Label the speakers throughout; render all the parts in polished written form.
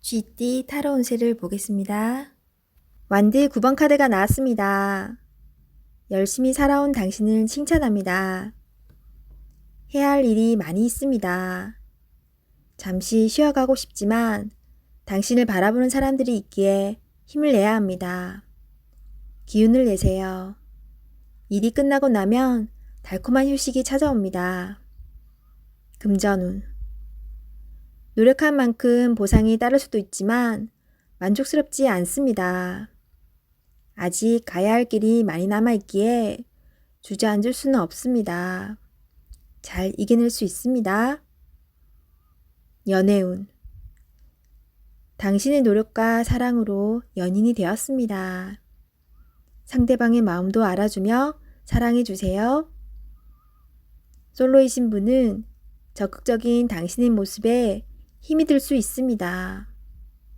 Speaker 1: 쥐띠 타로 운세를 보겠습니다. 완드 9번 카드가 나왔습니다. 열심히 살아온 당신을 칭찬합니다. 해야 할 일이 많이 있습니다. 잠시 쉬어가고 싶지만 당신을 바라보는 사람들이 있기에 힘을 내야 합니다. 기운을 내세요. 일이 끝나고 나면 달콤한 휴식이 찾아옵니다. 금전운. 노력한 만큼 보상이 따를 수도 있지만 만족스럽지 않습니다. 아직 가야 할 길이 많이 남아있기에 주저앉을 수는 없습니다. 잘 이겨낼 수 있습니다. 연애운. 당신의 노력과 사랑으로 연인이 되었습니다. 상대방의 마음도 알아주며 사랑해주세요. 솔로이신 분은 적극적인 당신의 모습에 힘이 들 수 있습니다.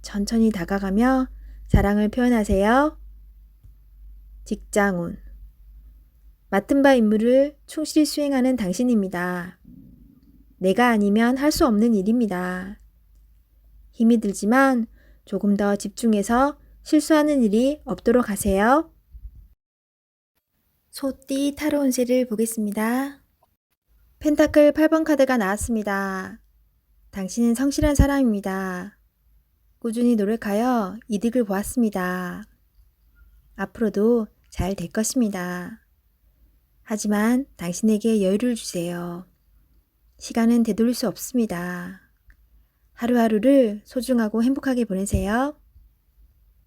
Speaker 1: 천천히 다가가며 사랑을 표현하세요. 직장운. 맡은 바 임무를 충실히 수행하는 당신입니다. 내가 아니면 할 수 없는 일입니다. 힘이 들지만 조금 더 집중해서 실수하는 일이 없도록 하세요. 소띠 타로 운세를 보겠습니다. 펜타클 8번 카드가 나왔습니다. 당신은 성실한 사람입니다. 꾸준히 노력하여 이득을 보았습니다. 앞으로도 잘 될 것입니다. 하지만 당신에게 여유를 주세요. 시간은 되돌릴 수 없습니다. 하루하루를 소중하고 행복하게 보내세요.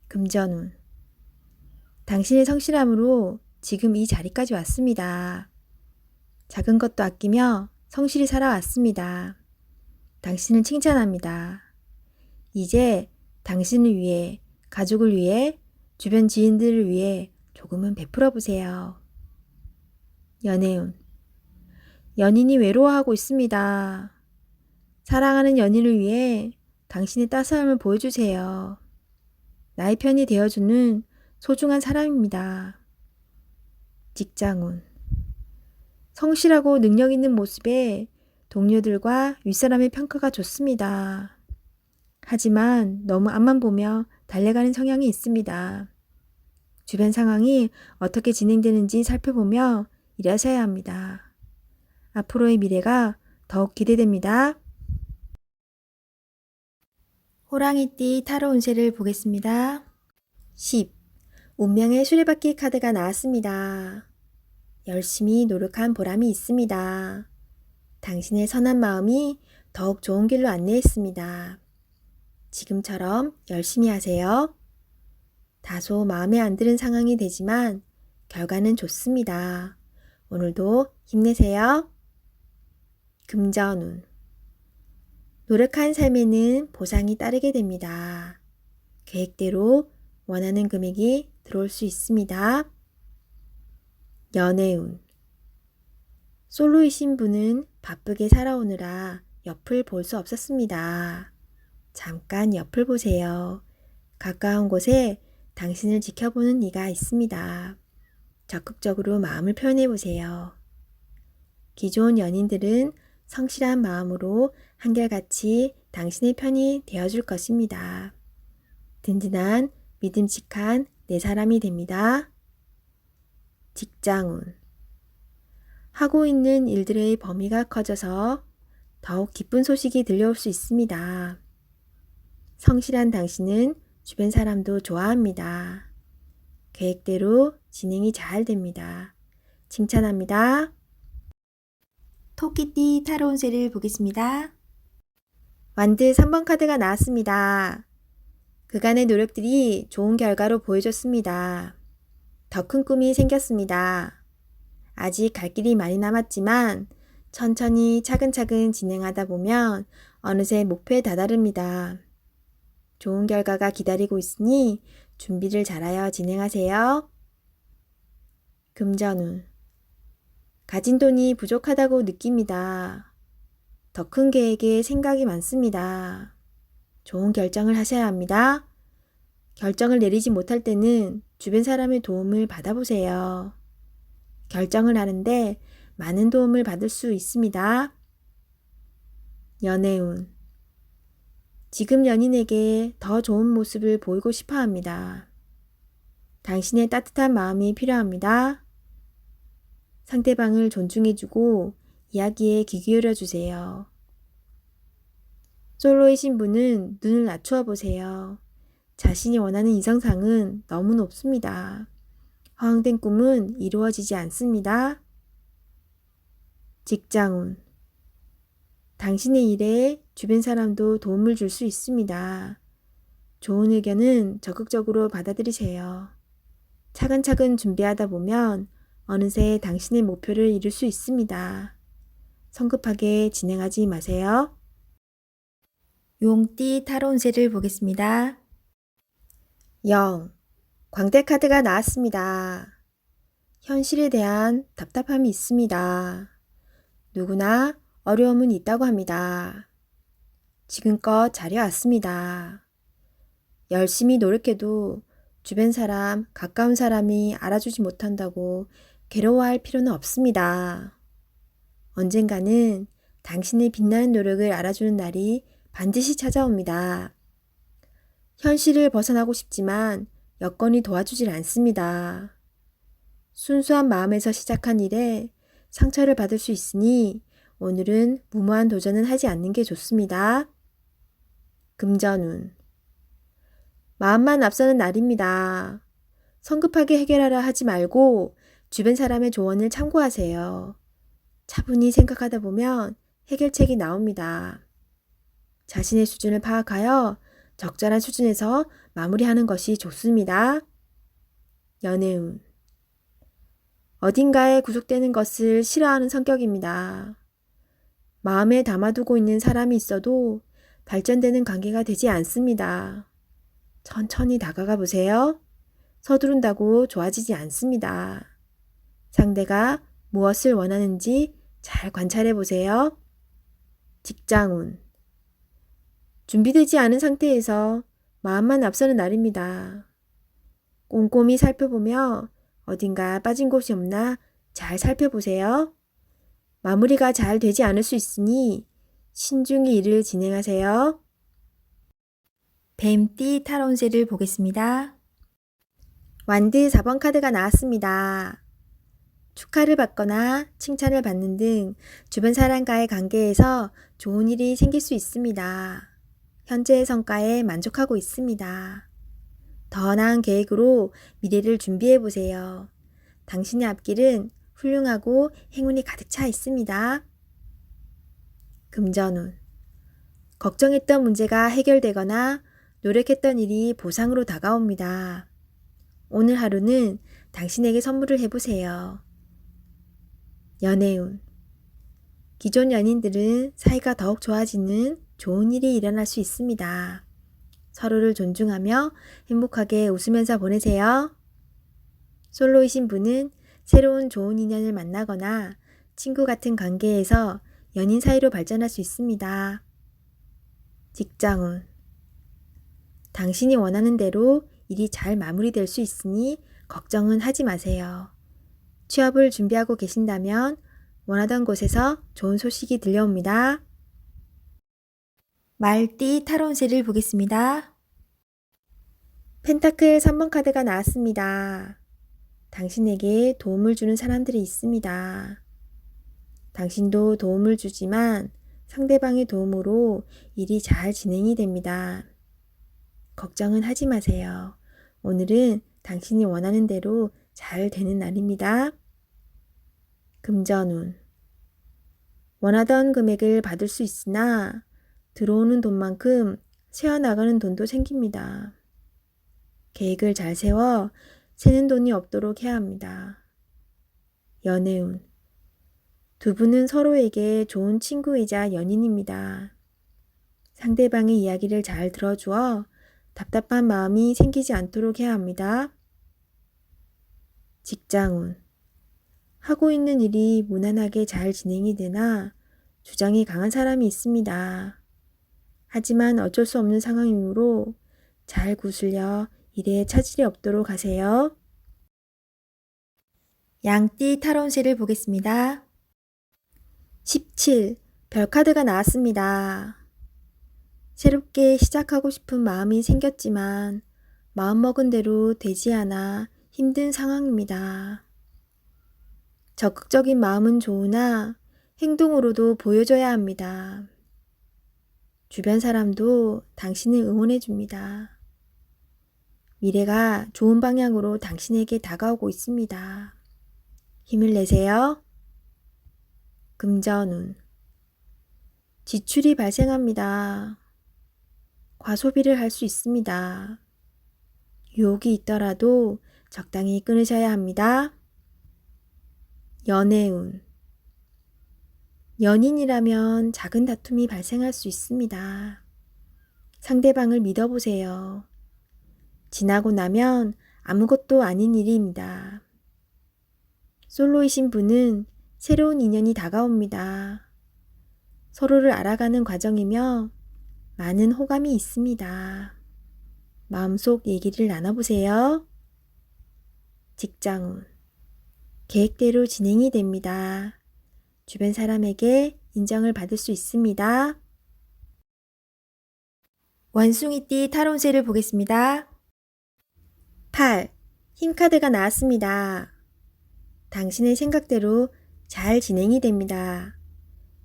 Speaker 1: 금전운. 당신의 성실함으로 지금 이 자리까지 왔습니다. 작은 것도 아끼며 성실히 살아왔습니다. 당신을 칭찬합니다. 이제 당신을 위해, 가족을 위해, 주변 지인들을 위해 조금은 베풀어 보세요. 연애운. 연인이 외로워하고 있습니다. 사랑하는 연인을 위해 당신의 따스함을 보여주세요. 나의 편이 되어주는 소중한 사람입니다. 직장운. 성실하고 능력 있는 모습에 동료들과 윗사람의 평가가 좋습니다. 하지만 너무 앞만 보며 달려가는 성향이 있습니다. 주변 상황이 어떻게 진행되는지 살펴보며 일하셔야 합니다. 앞으로의 미래가 더욱 기대됩니다. 호랑이띠 타로 운세를 보겠습니다. 10. 운명의 수레바퀴 카드가 나왔습니다. 열심히 노력한 보람이 있습니다. 당신의 선한 마음이 더욱 좋은 길로 안내했습니다. 지금처럼 열심히 하세요. 다소 마음에 안 드는 상황이 되지만 결과는 좋습니다. 오늘도 힘내세요. 금전운. 노력한 삶에는 보상이 따르게 됩니다. 계획대로 원하는 금액이 들어올 수 있습니다. 연애운. 솔로이신 분은 바쁘게 살아오느라 옆을 볼 수 없었습니다. 잠깐 옆을 보세요. 가까운 곳에 당신을 지켜보는 이가 있습니다. 적극적으로 마음을 표현해 보세요. 기존 연인들은 성실한 마음으로 한결같이 당신의 편이 되어줄 것입니다. 든든한 믿음직한 내 사람이 됩니다. 직장운. 하고 있는 일들의 범위가 커져서 더욱 기쁜 소식이 들려올 수 있습니다. 성실한 당신은 주변 사람도 좋아합니다. 계획대로 진행이 잘 됩니다. 칭찬합니다. 토끼띠 타로 운세를 보겠습니다. 완드 3번 카드가 나왔습니다. 그간의 노력들이 좋은 결과로 보여줬습니다. 더 큰 꿈이 생겼습니다. 아직 갈 길이 많이 남았지만 천천히 차근차근 진행하다 보면 어느새 목표에 다다릅니다. 좋은 결과가 기다리고 있으니 준비를 잘하여 진행하세요. 금전운. 가진 돈이 부족하다고 느낍니다. 더 큰 계획에 생각이 많습니다. 좋은 결정을 하셔야 합니다. 결정을 내리지 못할 때는 주변 사람의 도움을 받아보세요. 결정을 하는데 많은 도움을 받을 수 있습니다. 연애운. 지금 연인에게 더 좋은 모습을 보이고 싶어 합니다. 당신의 따뜻한 마음이 필요합니다. 상대방을 존중해주고 이야기에 귀 기울여 주세요. 솔로이신 분은 눈을 낮추어 보세요. 자신이 원하는 이성상은 너무 높습니다. 허황된 꿈은 이루어지지 않습니다. 직장운. 당신의 일에 주변 사람도 도움을 줄 수 있습니다. 좋은 의견은 적극적으로 받아들이세요. 차근차근 준비하다 보면 어느새 당신의 목표를 이룰 수 있습니다. 성급하게 진행하지 마세요. 용띠 타로 운세를 보겠습니다. 0. 광대 카드가 나왔습니다. 현실에 대한 답답함이 있습니다. 누구나 어려움은 있다고 합니다. 지금껏 잘해왔습니다. 열심히 노력해도 주변 사람, 가까운 사람이 알아주지 못한다고 괴로워할 필요는 없습니다. 언젠가는 당신의 빛나는 노력을 알아주는 날이 반드시 찾아옵니다. 현실을 벗어나고 싶지만 여건이 도와주질 않습니다. 순수한 마음에서 시작한 일에 상처를 받을 수 있으니 오늘은 무모한 도전은 하지 않는 게 좋습니다. 금전운. 마음만 앞서는 날입니다. 성급하게 해결하려 하지 말고 주변 사람의 조언을 참고하세요. 차분히 생각하다 보면 해결책이 나옵니다. 자신의 수준을 파악하여 적절한 수준에서 마무리하는 것이 좋습니다. 연애운. 어딘가에 구속되는 것을 싫어하는 성격입니다. 마음에 담아두고 있는 사람이 있어도 발전되는 관계가 되지 않습니다. 천천히 다가가 보세요. 서두른다고 좋아지지 않습니다. 상대가 무엇을 원하는지 잘 관찰해 보세요. 직장운. 준비되지 않은 상태에서 마음만 앞서는 날입니다. 꼼꼼히 살펴보며 어딘가 빠진 곳이 없나 잘 살펴보세요. 마무리가 잘 되지 않을 수 있으니 신중히 일을 진행하세요. 뱀띠 타로 운세를 보겠습니다. 완드 4번 카드가 나왔습니다. 축하를 받거나 칭찬을 받는 등 주변 사람과의 관계에서 좋은 일이 생길 수 있습니다. 현재의 성과에 만족하고 있습니다. 더 나은 계획으로 미래를 준비해 보세요. 당신의 앞길은 훌륭하고 행운이 가득 차 있습니다. 금전운. 걱정했던 문제가 해결되거나 노력했던 일이 보상으로 다가옵니다. 오늘 하루는 당신에게 선물을 해보세요. 연애운. 기존 연인들은 사이가 더욱 좋아지는 좋은 일이 일어날 수 있습니다. 서로를 존중하며 행복하게 웃으면서 보내세요. 솔로이신 분은 새로운 좋은 인연을 만나거나 친구 같은 관계에서 연인 사이로 발전할 수 있습니다. 직장운. 당신이 원하는 대로 일이 잘 마무리될 수 있으니 걱정은 하지 마세요. 취업을 준비하고 계신다면 원하던 곳에서 좋은 소식이 들려옵니다. 말띠 타로 운세를 보겠습니다. 펜타클 3번 카드가 나왔습니다. 당신에게 도움을 주는 사람들이 있습니다. 당신도 도움을 주지만 상대방의 도움으로 일이 잘 진행이 됩니다. 걱정은 하지 마세요. 오늘은 당신이 원하는 대로 잘 되는 날입니다. 금전운. 원하던 금액을 받을 수 있으나 들어오는 돈만큼 새어나가는 돈도 생깁니다. 계획을 잘 세워 새는 돈이 없도록 해야 합니다. 연애운. 두 분은 서로에게 좋은 친구이자 연인입니다. 상대방의 이야기를 잘 들어주어 답답한 마음이 생기지 않도록 해야 합니다. 직장운. 하고 있는 일이 무난하게 잘 진행이 되나 주장이 강한 사람이 있습니다. 하지만 어쩔 수 없는 상황이므로 잘 구슬려 일에 차질이 없도록 하세요. 양띠 타로 운세를 보겠습니다. 17. 별카드가 나왔습니다. 새롭게 시작하고 싶은 마음이 생겼지만 마음먹은 대로 되지 않아 힘든 상황입니다. 적극적인 마음은 좋으나 행동으로도 보여줘야 합니다. 주변 사람도 당신을 응원해 줍니다. 미래가 좋은 방향으로 당신에게 다가오고 있습니다. 힘을 내세요. 금전운. 지출이 발생합니다. 과소비를 할 수 있습니다. 유혹이 있더라도 적당히 끊으셔야 합니다. 연애운. 연인이라면 작은 다툼이 발생할 수 있습니다. 상대방을 믿어보세요. 지나고 나면 아무것도 아닌 일입니다. 솔로이신 분은 새로운 인연이 다가옵니다. 서로를 알아가는 과정이며 많은 호감이 있습니다. 마음속 얘기를 나눠보세요. 직장운. 계획대로 진행이 됩니다. 주변 사람에게 인정을 받을 수 있습니다. 원숭이띠 타로운세를 보겠습니다. 8. 힘카드가 나왔습니다. 당신의 생각대로 잘 진행이 됩니다.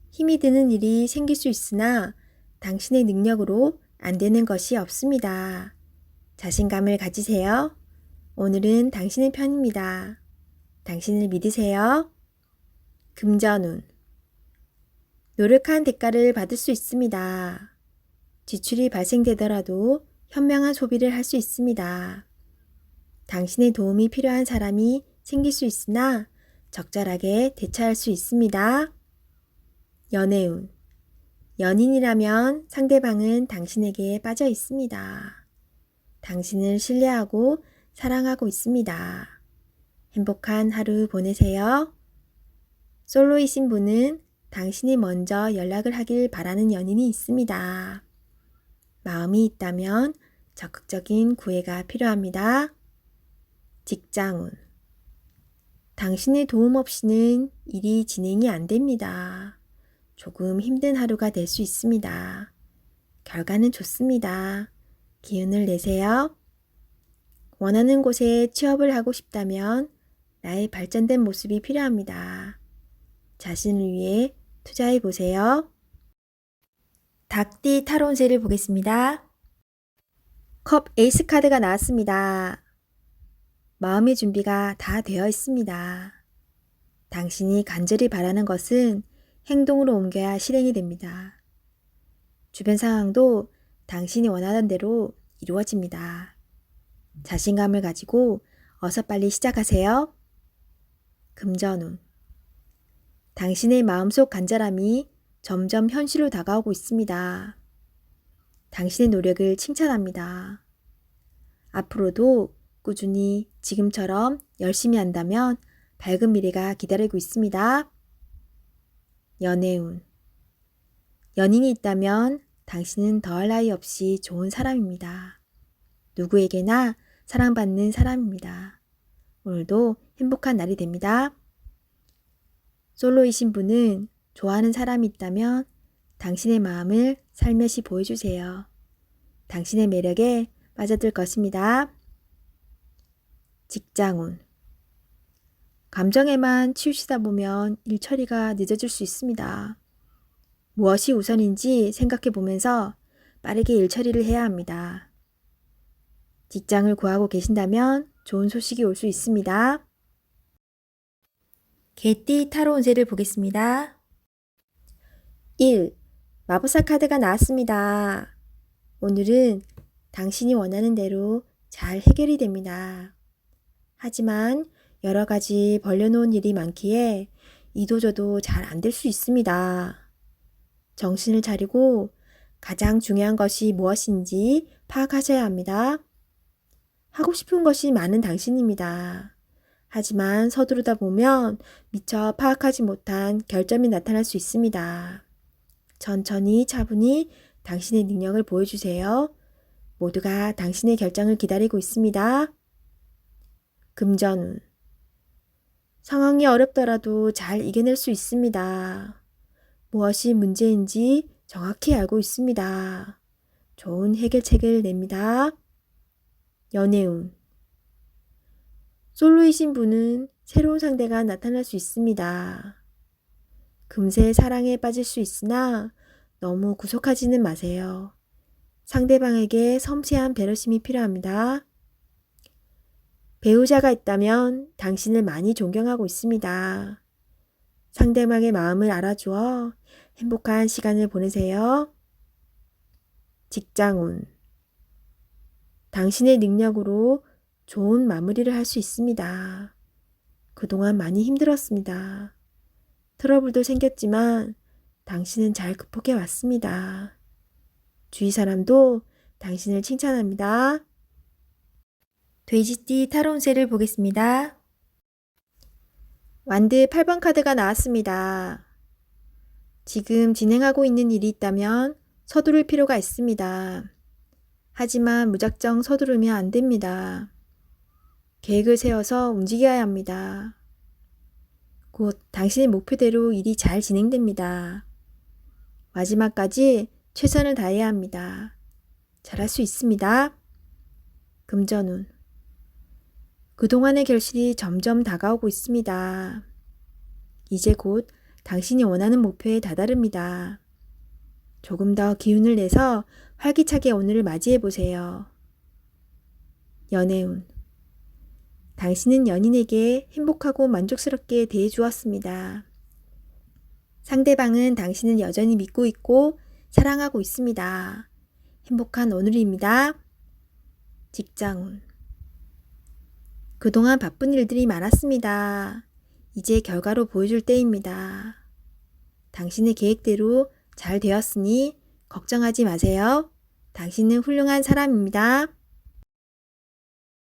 Speaker 1: 힘이 드는 일이 생길 수 있으나 당신의 능력으로 안 되는 것이 없습니다. 자신감을 가지세요. 오늘은 당신의 편입니다. 당신을 믿으세요. 금전운. 노력한 대가를 받을 수 있습니다. 지출이 발생되더라도 현명한 소비를 할 수 있습니다. 당신의 도움이 필요한 사람이 생길 수 있으나 적절하게 대처할 수 있습니다. 연애운. 연인이라면 상대방은 당신에게 빠져 있습니다. 당신을 신뢰하고 사랑하고 있습니다. 행복한 하루 보내세요. 솔로이신 분은 당신이 먼저 연락을 하길 바라는 연인이 있습니다. 마음이 있다면 적극적인 구애가 필요합니다. 직장운. 당신의 도움 없이는 일이 진행이 안 됩니다. 조금 힘든 하루가 될 수 있습니다. 결과는 좋습니다. 기운을 내세요. 원하는 곳에 취업을 하고 싶다면 나의 발전된 모습이 필요합니다. 자신을 위해 투자해 보세요. 닭띠 타로운세를 보겠습니다. 컵 에이스 카드가 나왔습니다. 마음의 준비가 다 되어 있습니다. 당신이 간절히 바라는 것은 행동으로 옮겨야 실행이 됩니다. 주변 상황도 당신이 원하는 대로 이루어집니다. 자신감을 가지고 어서 빨리 시작하세요. 금전운. 당신의 마음속 간절함이 점점 현실로 다가오고 있습니다. 당신의 노력을 칭찬합니다. 앞으로도 꾸준히 지금처럼 열심히 한다면 밝은 미래가 기다리고 있습니다. 연애운. 연인이 있다면 당신은 더할 나위 없이 좋은 사람입니다. 누구에게나 사랑받는 사람입니다. 오늘도 행복한 날이 됩니다. 솔로이신 분은 좋아하는 사람이 있다면 당신의 마음을 살며시 보여주세요. 당신의 매력에 빠져들 것입니다. 직장운. 감정에만 치우치다 보면 일 처리가 늦어질 수 있습니다. 무엇이 우선인지 생각해 보면서 빠르게 일 처리를 해야 합니다. 직장을 구하고 계신다면 좋은 소식이 올 수 있습니다. 개띠 타로 운세를 보겠습니다. 1. 마법사 카드가 나왔습니다. 오늘은 당신이 원하는 대로 잘 해결이 됩니다. 하지만 여러 가지 벌려놓은 일이 많기에 이도저도 잘 안 될 수 있습니다. 정신을 차리고 가장 중요한 것이 무엇인지 파악하셔야 합니다. 하고 싶은 것이 많은 당신입니다. 하지만 서두르다 보면 미처 파악하지 못한 결점이 나타날 수 있습니다. 천천히 차분히 당신의 능력을 보여주세요. 모두가 당신의 결정을 기다리고 있습니다. 금전운. 상황이 어렵더라도 잘 이겨낼 수 있습니다. 무엇이 문제인지 정확히 알고 있습니다. 좋은 해결책을 냅니다. 연애운. 솔로이신 분은 새로운 상대가 나타날 수 있습니다. 금세 사랑에 빠질 수 있으나 너무 구속하지는 마세요. 상대방에게 섬세한 배려심이 필요합니다. 배우자가 있다면 당신을 많이 존경하고 있습니다. 상대방의 마음을 알아주어 행복한 시간을 보내세요. 직장운. 당신의 능력으로 좋은 마무리를 할 수 있습니다. 그동안 많이 힘들었습니다. 트러블도 생겼지만 당신은 잘 극복해 왔습니다. 주위 사람도 당신을 칭찬합니다. 돼지띠 타로 운세를 보겠습니다. 완드 8번 카드가 나왔습니다. 지금 진행하고 있는 일이 있다면 서두를 필요가 있습니다. 하지만 무작정 서두르면 안 됩니다. 계획을 세워서 움직여야 합니다. 곧 당신의 목표대로 일이 잘 진행됩니다. 마지막까지 최선을 다해야 합니다. 잘할 수 있습니다. 금전운. 그동안의 결실이 점점 다가오고 있습니다. 이제 곧 당신이 원하는 목표에 다다릅니다. 조금 더 기운을 내서 활기차게 오늘을 맞이해 보세요. 연애운. 당신은 연인에게 행복하고 만족스럽게 대해 주었습니다. 상대방은 당신을 여전히 믿고 있고 사랑하고 있습니다. 행복한 오늘입니다. 직장운. 그동안 바쁜 일들이 많았습니다. 이제 결과로 보여줄 때입니다. 당신의 계획대로 잘 되었으니 걱정하지 마세요. 당신은 훌륭한 사람입니다.